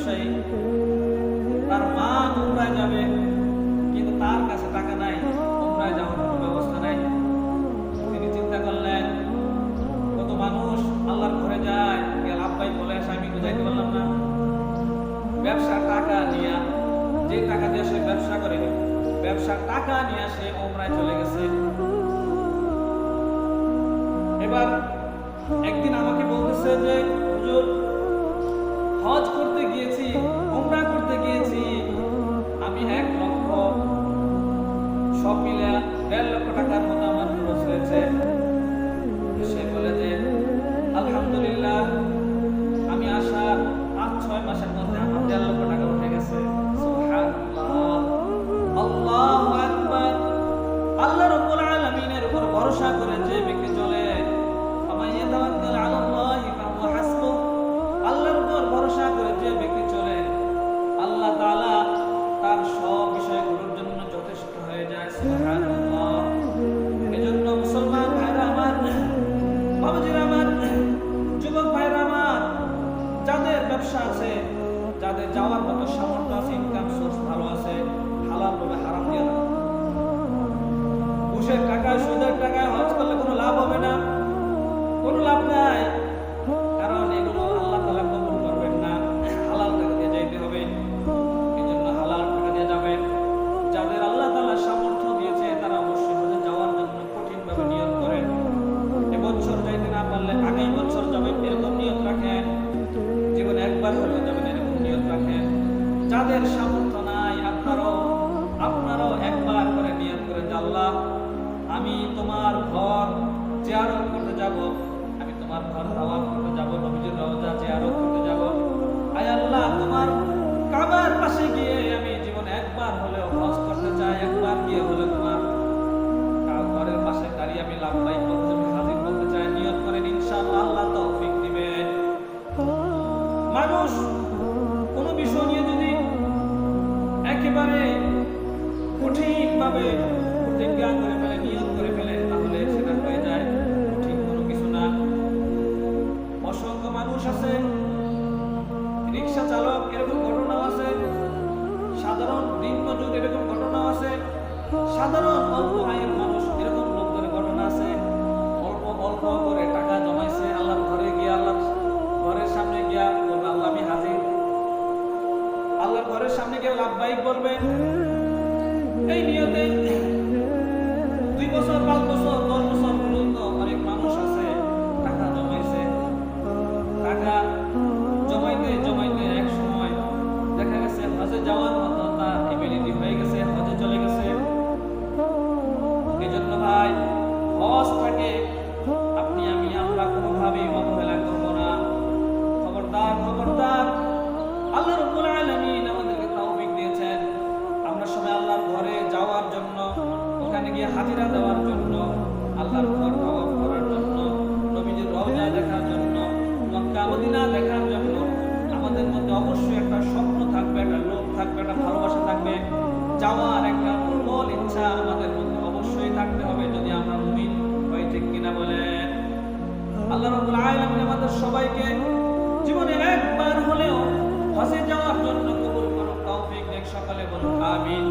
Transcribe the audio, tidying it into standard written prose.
ব্যবসায়ী, তার মা উমরায় যাবে কিন্তু তার কাছে টাকা নাই, উমরায় যাওয়ার কোনো ব্যবস্থা নাই। তিনি চিন্তা করলেন, কত মানুষ আল্লাহর ঘরে যায়, আব্বাই বলে আসে আমি বুঝাইতে পারলাম না। ব্যবসার টাকা নিয়ে, যে টাকা দিয়ে সে ব্যবসা করে, ব্যবসার টাকা নিয়ে সে উমরায় চলে গেছে। এবার একদিন আমাকে বলতেছে যে হুজুর, হজ করতে গিয়েছি, উমরা করতে গিয়েছি, আমি 1 লক্ষ, সব মিলে 1.5 লক্ষ টাকার মতো আমার খরচ হয়েছে। সে বলে যে আলহামদুলিল্লাহ, আমি আসা 5-6 মাসের মধ্যে আমার 1.5 লক্ষ টাকা উঠে গেছে। সুবহানাল্লাহ, আল্লাহু আকবার। আল্লাহ রাব্বুল আলামিনের উপর ভরসা করে যে ব্যক্তি চলে, আমায় তাওয়াক্কাল আলাল্লাহি ফাহুয়া হাসবুহ, আল্লাহর উপর ভরসা করে যে ব্যক্তি চলে, আল্লাহ তাআলা তার সব বিষয়গুলোর জন্য যথেষ্ট হয়ে যায়। সুবহানাল্লাহ। এজন্য মুসলমান ভাইরা আমার, বাবাজিরা আমার, যুবক ভাইরা আমার, যাদের ব্যবসা আছে, যাদের যাওয়ার মতো সামর্থ্য আছে, ইনকাম সোর্স ভালো আছে, হালাল ভাবে হারাম দিয়ে না। ঘুষের টাকায়, সুদের টাকায় হজ করলে কোনো লাভ হবে না, কোনো লাভ নাই। কারণ এগুলো আল্লাহ তাআলা কবুল করবেন না। হালাল টাকা দিয়ে যাইতে হবে, এই জন্য হালাল টাকা দিয়ে যাবেন। যাদের আল্লাহ তাআলা সামর্থ্য দিয়েছে তারা অবশ্যই হজে যাওয়ার জন্য কঠিনভাবে নিয়ত করেন। এবছর যাইতে না পারলে আগামী বছর যাবেন, এরকম নিয়ত রাখেন। জীবনে একবার হলেও যাবেন, এরকম নিয়ত রাখেন। যাদের সামর্থ্য নাই, আপনারাও একবার করে নিয়ত করেন যে আল্লাহ, আমি তোমার ঘর জিয়ারত করতে যাব, আমি তোমার ঘর তাওয়াফ করতে যাব, নবীজির রওজা জিয়ারত করতে যাব। আয় আল্লাহ, তোমার কাবার পাশে গিয়ে আমি জীবনে একবার হলেও হজ করতে চাই, একবার গিয়ে হলে তোমার ঘরের পাশে দাঁড়িয়ে আমি লাব্বাইক বলতে, আমি হাজির বলতে চাই। নিয়ত করেন, ইনশাআল্লাহ আল্লাহ তৌফিক দিবেন। মানুষ কোনো বিষয় নিয়ে যদি একেবারে কঠিনভাবে প্রতিজ্ঞা করে ফেলে, নিয়ত করে ফেলে, তাহলে সেটা হয়ে যায় কঠিন কোনো কিছু না। অসংখ্য মানুষ আছে, রিক্সা চালক, এরকম ঘটনাও আছে, সাধারণ দিনমজুর, এরকম ঘটনাও আছে, সাধারণ অল্প আয়ের মানুষ, এরকম লোকদের ঘটনা আছে। অল্প অল্প করে টাকা জমাইছে, আল্লাহর ঘরে গিয়ে, আল্লাহর ঘরের সামনে গিয়া বলবে আল্লাহ আমি হাজির, আল্লাহর ঘরের সামনে গিয়ে লাব্বাইক বলবে। এই নিয়তে 2 বছর, 5 বছর, 10 বছর পর্যন্ত অনেক মানুষ আছে টাকা জমাইছে। টাকা জমাইতে জমাইতে এক সময় দেখা গেছে হজে যাওয়ার মতো তার এবিলিটি হয়ে গেছে, হজে চলে গেছে। এই জন্য ভাই, হজটাকে আমরা কোনোভাবেই অবহেলা করব না। খবরদার, খবরদার। আল্লাহ রাব্বুল আলামিন আমাদেরকে তৌফিক দিয়েছেন, আমরা সবাই আল্লাহর ঘরে যাওয়ার জন্য, ওখানে গিয়ে হাজিরা দেওয়ার জন্য, আল্লাহর ঘর তাওয়াফ করার জন্য, নবীজির রওজা দেখার জন্য, মক্কা মদিনা দেখার জন্য। আমাদের মধ্যে অবশ্যই একটা স্বপ্ন থাকবে, একটা লোভ থাকবে, একটা ভালোবাসা থাকবে, যাওয়ার একটা প্রবল ইচ্ছা আমাদের মধ্যে অবশ্যই থাকতে হবে, যদি আমরা মুমিন হই। ঠিক কিনা বলেন? আল্লাহ রাব্বুল আলামিন আমাদের সবাইকে জীবনে একবার হলেও হজে যাওয়ার জন্য কবুল করুন, তৌফিক দেখ। সকলে বলুন আমিন।